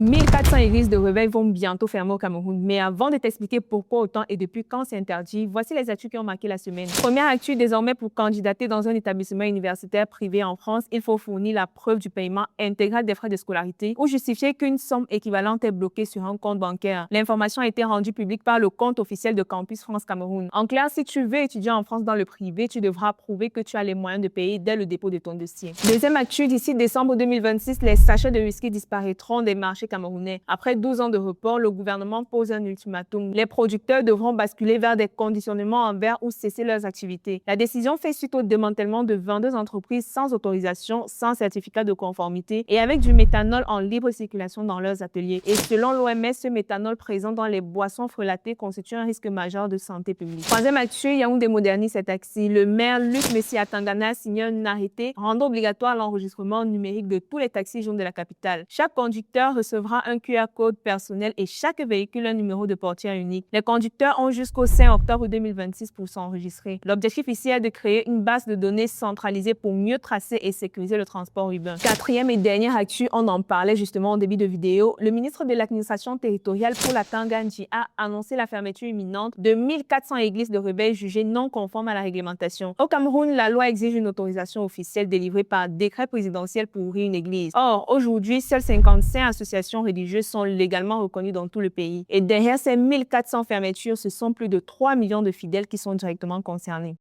1400 églises de réveil vont bientôt fermer au Cameroun. Mais avant de t'expliquer pourquoi autant et depuis quand c'est interdit, voici les actus qui ont marqué la semaine. Première actu, désormais pour candidater dans un établissement universitaire privé en France, il faut fournir la preuve du paiement intégral des frais de scolarité ou justifier qu'une somme équivalente est bloquée sur un compte bancaire. L'information a été rendue publique par le compte officiel de Campus France Cameroun. En clair, si tu veux étudier en France dans le privé, tu devras prouver que tu as les moyens de payer dès le dépôt de ton dossier. Deuxième actu, d'ici décembre 2026, les sachets de whisky disparaîtront des marchés camerounais. Après 12 ans de report, le gouvernement pose un ultimatum. Les producteurs devront basculer vers des conditionnements en verre ou cesser leurs activités. La décision fait suite au démantèlement de 22 entreprises sans autorisation, sans certificat de conformité et avec du méthanol en libre circulation dans leurs ateliers. Et selon l'OMS, ce méthanol présent dans les boissons frelatées constitue un risque majeur de santé publique. Troisième actu, Yaoundé modernise ses taxis. Le maire Luc Messi Atangana a signé un arrêté rendant obligatoire l'enregistrement numérique de tous les taxis jaunes de la capitale. Chaque conducteur recevra un QR code personnel et chaque véhicule un numéro de portière unique. Les conducteurs ont jusqu'au 5 octobre 2026 pour s'enregistrer. L'objectif ici est de créer une base de données centralisée pour mieux tracer et sécuriser le transport urbain. Quatrième et dernière actu, on en parlait justement au début de vidéo, le ministre de l'administration territoriale Paul Atanga Nji a annoncé la fermeture imminente de 1400 églises de rebelles jugées non conformes à la réglementation. Au Cameroun, la loi exige une autorisation officielle délivrée par décret présidentiel pour ouvrir une église. Or, aujourd'hui, seules 55 associations religieuses sont légalement reconnues dans tout le pays. Et derrière ces 1400 fermetures, ce sont plus de 3 millions de fidèles qui sont directement concernés.